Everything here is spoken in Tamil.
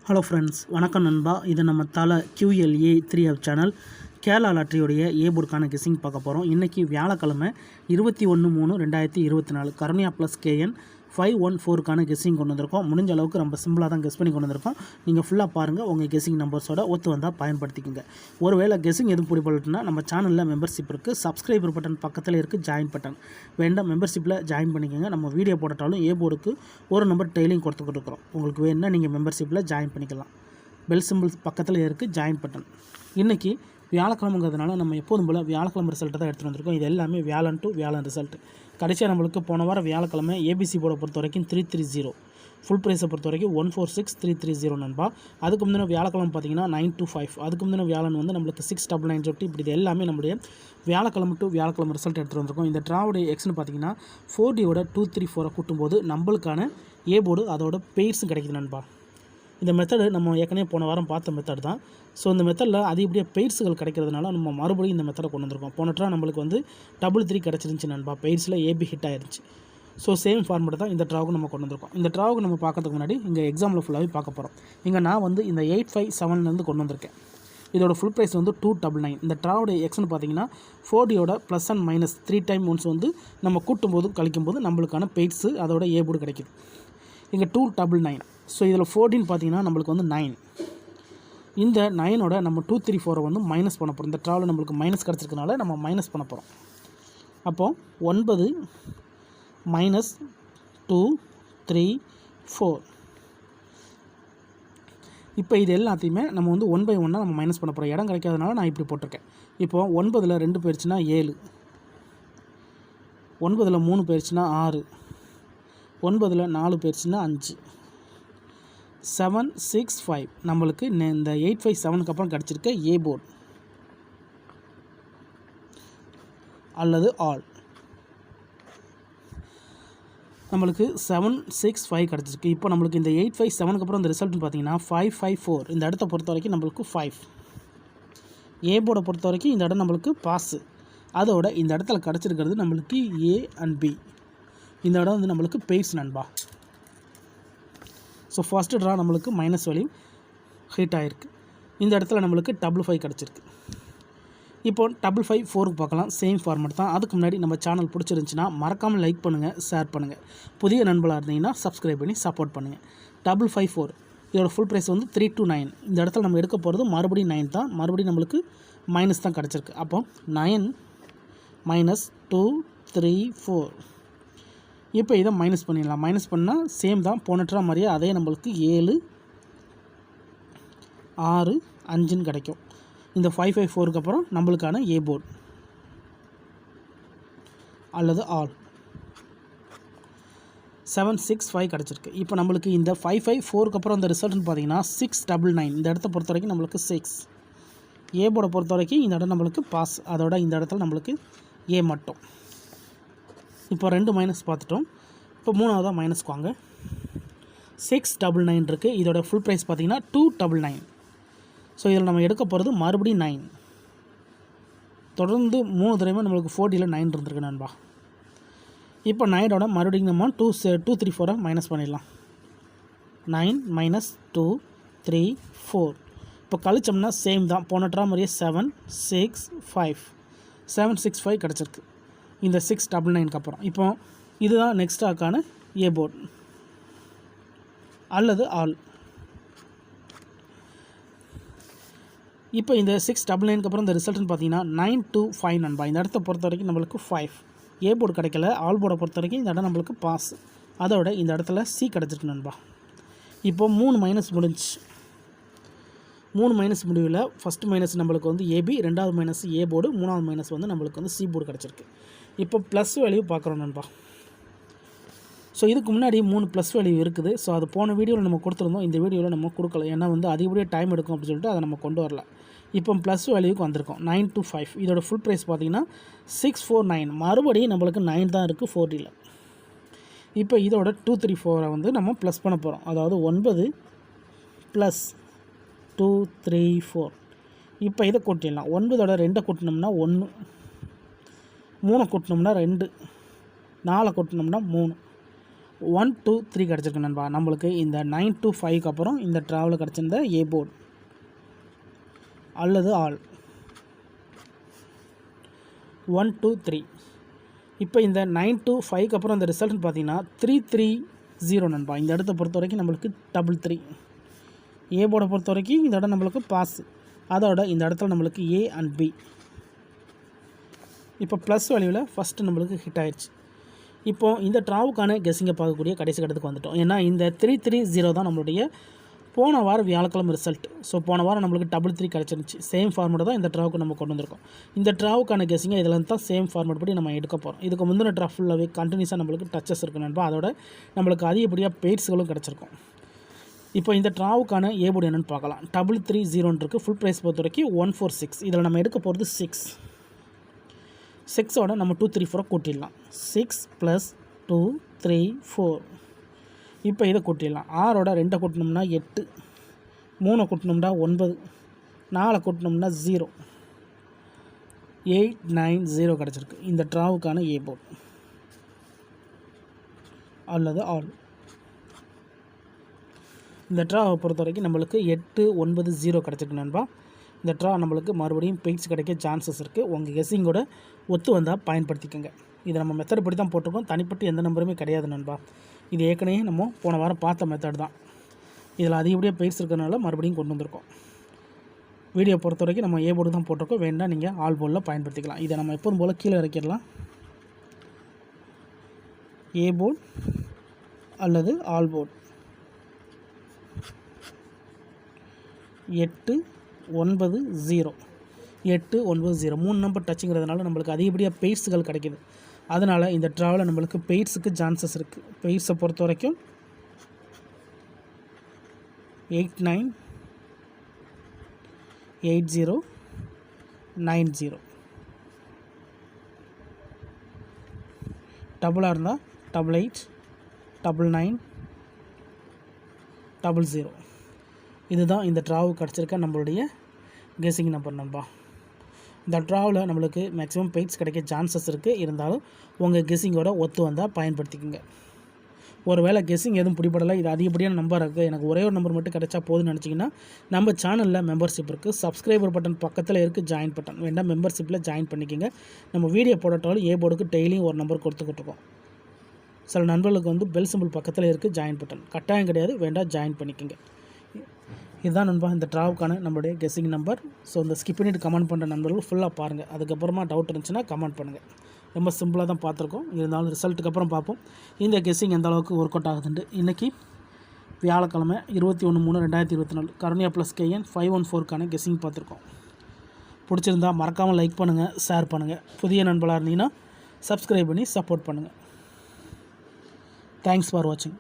ஹலோ ஃப்ரெண்ட்ஸ், வணக்கம் நண்பா. இது நம்ம தலை QLA 3 சேனல் கேரளா லாட்ரியோடைய போர்டுக்கான கெஸ்ஸிங் பார்க்க போகிறோம். இன்றைக்கி வியாழக்கிழமை 21/3/2024 கருணையா ப்ளஸ் KN 514க்கான கெஸ்ஸிங் கொண்டு வந்திருக்கோம். முடிஞ்ச அளவுக்கு ரொம்ப சிம்பிளாக தான் கெஸ் பண்ணி கொண்டு வந்திருக்கோம். நீங்கள் ஃபுல்லாக பாருங்கள், உங்கள் கெஸ்ஸிங் நம்பர்ஸோட ஒத்து வந்தால் பயன்படுத்திக்கோங்க. ஒருவேளை கெஸ்ஸிங் எதுவும் பிடிப்பட்டுனா நம்ம சேனலில் மெம்பர்ஷிப் இருக்குது. சப்ஸ்கிரைபர் பட்டன் பக்கத்தில் இருக்குது, ஜாயின் பட்டன் வேண்டாம், மெம்பர்ஷிப்பில் ஜாயின் பண்ணிக்கோங்க. நம்ம வீடியோ போட்டாலும் போர்டுக்கு ஒரு நம்பர் டெய்லியும் கொடுத்துக்கிட்டு இருக்கிறோம். உங்களுக்கு வேணும்னா நீங்கள் மெம்பர்ஷிப்பில் ஜாயின் பண்ணிக்கலாம். பெல் சிம்பிள் பக்கத்தில் இருக்குது, ஜாயின் பட்டன். இன்றைக்கி வியாழக்கிழமைங்கிறதுனால நம்ம எப்போதும் போல் வியாழக்கிழமை ரிசல்ட்டை தான் எடுத்துகிட்டு வந்திருக்கோம். இது எல்லாமே வியாழன் டு வியாழன் ரிசல்ட். கடைசியாக நம்மளுக்கு போன வாரம் வியாழக்கிழமை ABC போர்டை பொறுத்த வரைக்கும் 330, ஃபுல் ப்ரைஸை பொறுத்த வரைக்கும் 146,330 நண்பா. அதுக்கு முந்தின வியாழக்கிழமை பார்த்தீங்கன்னா 925, அதுக்கு முந்தின வியாழன் வந்து நம்மளுக்கு 699. இப்படி இது எல்லாமே நம்மளுடைய வியாழக்கிழமை டு வியாழக்கிழமை ரிசல்ட் எடுத்துகிட்டு வந்திருக்கோம். இந்த ட்ராவுடைய எக்ஸ்னு பார்த்தீங்கன்னா 4Dயோட 234 கூட்டும்போது நம்மளுக்கான போர்டு அதோட பெயர்ஸும் கிடைக்குது நண்பா. இந்த மெத்தடு நம்ம ஏற்கனவே போன வாரம் பார்த்த மெத்தட் தான். ஸோ இந்த மெத்தடில் அதிகப்படியாக பெயர்ஸுகள் கிடைக்கிறதுனால நம்ம மறுபடியும் இந்த மெத்தடை கொண்டு வந்திருக்கோம். போன ட்ரா நம்மளுக்கு வந்து 3 கிடச்சிருந்துச்சு நண்பா. பெயர்ஸில் AB ஹிட் ஆயிருச்சு. ஸோ சேம் ஃபார்மேட் தான் இந்த ட்ராவுக்கு நம்ம கொண்டு வந்திருக்கோம். இந்த ட்ராவுக்கு நம்ம பார்க்கறதுக்கு முன்னாடி இங்கே எக்ஸாம்பிள் ஃபுல்லாகவே பார்க்க போகிறோம். இங்கே நான் வந்து இந்த 857 கொண்டு வந்திருக்கேன். இதோட ஃபுல் ப்ரைஸ் வந்து 299. இந்த ட்ராவோட எக்ஸ்னு பார்த்தீங்கன்னா 4Dயோட plus and minus 3 time once வந்து நம்ம கூட்டும்போது கழிக்கும்போது நம்மளுக்கான பெய்ட்ஸு அதோட போர்டு கிடைக்குது. இங்கே 299. ஸோ இதில் 14 பார்த்தீங்கன்னா நம்மளுக்கு வந்து 9. இந்த 9ஓட நம்ம 234 வந்து மைனஸ் பண்ண போகிறோம். இந்த ட்ராவில் நம்மளுக்கு மைனஸ் கிடச்சிருக்கனால நம்ம மைனஸ் பண்ண போகிறோம். அப்போது 9 மைனஸ் 2 3 4. இப்போ இது எல்லாத்தையுமே நம்ம வந்து 1 by 1 நம்ம மைனஸ் பண்ண போகிறோம். இடம் கிடைக்காதனால நான் இப்படி போட்டிருக்கேன். இப்போது 9ல் 2 போயிடுச்சுன்னா 7, 9ல் 3 போயிடுச்சுன்னா 6, 9ல் 4 போயிடுச்சுன்னா 5, 7 6 5. நம்மளுக்கு இந்த 857க்கு அப்புறம் கிடச்சிருக்க போர்டு அல்லது ஆல் நம்மளுக்கு 7 6 5 கிடச்சிருக்கு. இப்போ நம்மளுக்கு இந்த 857க்கு அப்புறம் இந்த ரிசல்ட்னு பார்த்தீங்கன்னா 554. இந்த இடத்த பொறுத்த வரைக்கும் நம்மளுக்கு 5. போர்டை பொறுத்த வரைக்கும் இந்த இடம் நம்மளுக்கு பாஸு. அதோட இந்த இடத்துல கிடச்சிருக்கிறது நம்மளுக்கு A and B. இந்த இடம் வந்து நம்மளுக்கு பெய்ஸ் நண்பா. ஸோ ஃபஸ்ட்டு ட்ரா நம்மளுக்கு மைனஸ் வேல்யூ ஹிட் ஆகிருக்கு. இந்த இடத்துல நம்மளுக்கு 5 கிடச்சிருக்கு. இப்போ 554க்கு பார்க்கலாம். சேம் ஃபார்மேட் தான். அதுக்கு முன்னாடி நம்ம சேனல் பிடிச்சிருந்துச்சின்னா மறக்காமல் லைக் பண்ணுங்கள், ஷேர் பண்ணுங்கள். புதிய நண்பர்களாக இருந்தீங்கன்னா சப்ஸ்கிரைப் பண்ணி சப்போர்ட் பண்ணுங்கள். 554 இதோட ஃபுல் ப்ரைஸ் வந்து 329. இந்த இடத்துல நம்ம எடுக்க போகிறது மறுபடியும் 9 தான். மறுபடியும் நம்மளுக்கு மைனஸ் தான் கிடச்சிருக்கு. அப்போ 9 மைனஸ் 2 3 4. இப்போ இதை மைனஸ் பண்ணிடலாம். மைனஸ் பண்ணால் சேம் தான், போன ட்ரா மாதிரியே அதே நம்மளுக்கு 7 6 5 கிடைக்கும். இந்த 554க்கு அப்புறம் நம்மளுக்கான போர்டு அல்லது ஆல் 7 6 5 கிடச்சிருக்கு. இப்போ நம்மளுக்கு இந்த 554க்கு அப்புறம் இந்த ரிசல்ட்னு பார்த்தீங்கன்னா 699. இந்த இடத்த பொறுத்த வரைக்கும் நம்மளுக்கு 6. போர்டை பொறுத்த வரைக்கும் இந்த இடம் நம்மளுக்கு பாஸ். அதோட இந்த இடத்துல நம்மளுக்கு மட்டும். இப்போ 2 மைனஸ் பார்த்துட்டோம். இப்போ 3ஆவதாக மைனஸ்க்கு வாங்க. 699 இருக்குது. இதோட ஃபுல் ப்ரைஸ் பார்த்தீங்கன்னா 299. ஸோ இதில் நம்ம எடுக்க போகிறது மறுபடியும் 9. தொடர்ந்து 3 தடவை நம்மளுக்கு 4Dயில் 9 இருந்திருக்கு நண்பா. இப்போ 9ஓட மறுபடியும் நம்ம 2 3 4 மைனஸ் பண்ணிடலாம். 9 மைனஸ் 2 3 4. இப்போ கழிச்சோம்னா சேம் தான், போன ட்ரா மாதிரியே 7 6 5. 7 6 5 கிடச்சிருக்கு இந்த 699க்கு அப்புறம். இப்போ இதுதான் நெக்ஸ்ட் ட்ராக்கான போர்டு அல்லது ஆல். இப்போ இந்த 699க்கு அப்புறம் இந்த ரிசல்ட்னு பார்த்தீங்கன்னா 925 நண்பா. இந்த இடத்த பொறுத்த வரைக்கும் நம்மளுக்கு 5. போர்டு கிடைக்கல. ஆல் போர்டை பொறுத்த வரைக்கும் இந்த இடம் நம்மளுக்கு பாஸ். அதோட இந்த இடத்துல C கிடச்சிருக்கு நண்பா. இப்போ 3 மைனஸ் முடிஞ்சு. 3 மைனஸ் முடிவில் ஃபஸ்ட்டு மைனஸ் நம்மளுக்கு வந்து AB, ரெண்டாவது மைனஸ் போர்டு, மூணாவது மைனஸ் வந்து நம்மளுக்கு வந்து C போர்டு கிடச்சிருக்கு. இப்போ ப்ளஸ் வேல்யூ பார்க்குறோம் நண்பா. ஸோ இதுக்கு முன்னாடி 3 ப்ளஸ் வேல்யூ இருக்குது. ஸோ அது போன வீடியோவில் நம்ம கொடுத்துருந்தோம். இந்த வீடியோவில் நம்ம கொடுக்கல, ஏன்னா வந்து அதிகப்படியாக டைம் எடுக்கும் அப்படின்னு சொல்லிட்டு அதை நம்ம கொண்டு வரல. இப்போ ப்ளஸ் வேல்யூக்கு வந்திருக்கோம் 925. இதோட ஃபுல் ப்ரைஸ் பார்த்தீங்கன்னா 649. மறுபடியும் நம்மளுக்கு 9 தான் இருக்குது 4Dயில். இப்போ இதோட 234 வந்து நம்ம ப்ளஸ் பண்ண போகிறோம். அதாவது 9 ப்ளஸ் 2 3 4. இப்போ இதை கூட்டிடலாம். 9ஓட 2 கூட்டினோம்னா 1, 3 கூட்டினோம்னா 2, 4 கூட்டினோம்னா 3. 1 2 3 கிடச்சிருக்கு நண்பா. நம்மளுக்கு இந்த 9 to 5க்கு அப்புறம் இந்த ட்ராவில் கிடச்சிருந்த ஏ போர்டு அல்லது ஆல் 1 2 3. இப்போ இந்த 9 to 5க்கு அப்புறம் இந்த ரிசல்ட்னு பார்த்தீங்கன்னா 3 3 0 நண்பா. இந்த இடத்த பொறுத்த வரைக்கும் நம்மளுக்கு 3 3. ஏ போர்டை பொறுத்த வரைக்கும் இந்த இடம் நம்மளுக்கு பாஸ். அதோட இந்த இடத்துல நம்மளுக்கு ஏ அண்ட் பி. இப்போ ப்ளஸ் வேல்யூவில் ஃபஸ்ட்டு நம்மளுக்கு ஹிட் ஆயிடுச்சு. இப்போது இந்த ட்ராவுக்கான கெஸ்ஸிங்கை பார்க்கக்கூடிய கடைசி கட்டத்துக்கு வந்துட்டோம். ஏன்னா இந்த 3 3 0 தான் நம்மளுடைய போன வாரம் வியாழக்கிழமை ரிசல்ட். ஸோ போன வாரம் நம்மளுக்கு 3 3 கிடச்சிருந்துச்சு. சேம் ஃபார்மேட் தான் இந்த ட்ராவுக்கு நம்ம கொண்டு வந்திருக்கோம். இந்த ட்ராவுக்கான கெஸ்ஸிங்கை இதில் தான் சேம் ஃபார்மேட் படி நம்ம எடுக்க போகிறோம். இதுக்கு முந்தின ட்ரா ஃபுல்லாகவே கண்டினியூஸாக நம்மளுக்கு டச்சஸ் இருக்குது நண்பா. அதோட நம்மளுக்கு அதிகப்படியாக பெய்ட்ஸ்களும் கிடச்சிருக்கும். இப்போ இந்த ட்ராவுக்கான ஏ போர்டு என்னென்னு பார்க்கலாம். 3 3 0 இருக்குது. ஃபுல் ப்ரைஸ் பொறுத்த வரைக்கும் 146. இதில் நம்ம எடுக்க போகிறது 6. 6ஓட நம்ம 2 3 4 கூட்டிடலாம். 6 + 2 3 4. இப்போ இதை கூட்டிடலாம். 6ஓட 2 கூட்டினோம்னா 8, 3 கூட்டினோம்னா 9, 4 கூட்டினோம்னா 0. 8 9 0 கிடச்சிருக்கு. இந்த ட்ராவுக்கான ஏ போர்டு அல்லது ஆல். இந்த ட்ராவை பொறுத்த வரைக்கும் நம்மளுக்கு 8 9 0 கிடச்சிருக்கு நண்பா. இந்த ட்ரா நம்மளுக்கு மறுபடியும் பெயிட்ஸ் கிடைக்க சான்சஸ் இருக்குது. உங்கள் கெஸ்ஸிங்கோட ஒத்து வந்தால் பயன்படுத்திக்கோங்க. இதை நம்ம மெத்தட் படி தான் போட்டிருக்கோம். தனிப்பட்டு எந்த நம்பருமே கிடையாது நண்பா. இது ஏற்கனவே நம்ம போன வாரம் பார்த்த மெத்தட் தான். இதில் அதிகப்படியாக பெயிட்ஸ் இருக்கிறனால மறுபடியும் கொண்டு வந்திருக்கோம். வீடியோ பொறுத்த வரைக்கும் நம்ம ஏ போர்டு தான் போட்டிருக்கோம். வேண்டாம் நீங்கள் ஆல் போர்டில் பயன்படுத்திக்கலாம். இதை நம்ம எப்போதும் போல் கீழே இறக்கிடலாம். ஏ போர்டு அல்லது ஆல் போர்டு 8 9 0. 8 9 0 3 நம்பர் டச்சுங்கிறதுனால நம்மளுக்கு அதிகப்படியாக பெய்ட்ஸுகள் கிடைக்கிது. அதனால் இந்த ட்ராவில் நம்மளுக்கு பெய்ட்ஸுக்கு சான்சஸ் இருக்குது. பெய்ட்ஸை பொறுத்த வரைக்கும் 8 9 8 0 9 0. டபுளாக இருந்தால் 8 8 9 9 0. இதுதான் இந்த ட்ராவுக்கு கிடச்சிருக்க நம்மளுடைய கெஸ்ஸிங் நம்பர் நண்பா. இந்த ட்ராவில் நம்மளுக்கு மேக்ஸிமம் பெயிட்ஸ் கிடைக்க சான்சஸ் இருக்குது. இருந்தாலும் உங்கள் கெஸ்ஸிங்கோட ஒத்து வந்தால் பயன்படுத்திக்கோங்க. ஒரு வேளை கெஸ்ஸிங் எதுவும் பிடிப்படலை, இது அதிகப்படியான நம்பர் இருக்குது, எனக்கு ஒரே ஒரு நம்பர் மட்டும் கிடைச்சா போதும்னு நினச்சிங்கன்னா நம்ம சேனலில் மெம்பர்ஷிப் இருக்குது. சப்ஸ்கிரைபர் பட்டன் பக்கத்தில் இருக்குது, ஜாயின் பட்டன். வேண்டாம் மெம்பர்ஷிப்பில் ஜாயின் பண்ணிக்கோங்க. நம்ம வீடியோ போடட்டாலும் ஏ போர்டுக்கு டெய்லியும் ஒரு நம்பர் கொடுத்துக்கிட்டுருக்கோம். சில நண்பர்களுக்கு பெல் சிம்பிள் பக்கத்தில் இருக்குது, ஜாயின் பட்டன். கட்டாயம் கிடையாது, வேண்டாம் ஜாயின் பண்ணிக்கோங்க. இதுதான் நண்பா இந்த ட்ராவுக்கான நம்மளுடைய கெஸ்ஸிங் நம்பர். ஸோ இந்த ஸ்கிப் பண்ணிட்டு கமெண்ட் பண்ணுற நண்பர்கள் ஃபுல்லாக பாருங்கள். அதுக்கப்புறமா டவுட் இருந்துச்சுன்னா கமெண்ட் பண்ணுங்கள். ரொம்ப சிம்பிளாக தான் பார்த்துருக்கோம். இருந்தாலும் ரிசல்ட்டுக்கு அப்புறம் பார்ப்போம் இந்த கெஸ்ஸிங் எந்த அளவுக்கு ஒர்க் அவுட் ஆகுதுண்டு. இன்றைக்கி வியாழக்கிழமை 21/3/2024 கருணியா ப்ளஸ் KN 514க்கான கெஸ்ஸிங் பார்த்துருக்கோம். பிடிச்சிருந்தா மறக்காமல் லைக் பண்ணுங்கள், ஷேர் பண்ணுங்கள். புதிய நண்பர்களாக இருந்தீங்கன்னா சப்ஸ்கிரைப் பண்ணி சப்போர்ட் பண்ணுங்கள். தேங்க்ஸ் ஃபார் வாட்சிங்.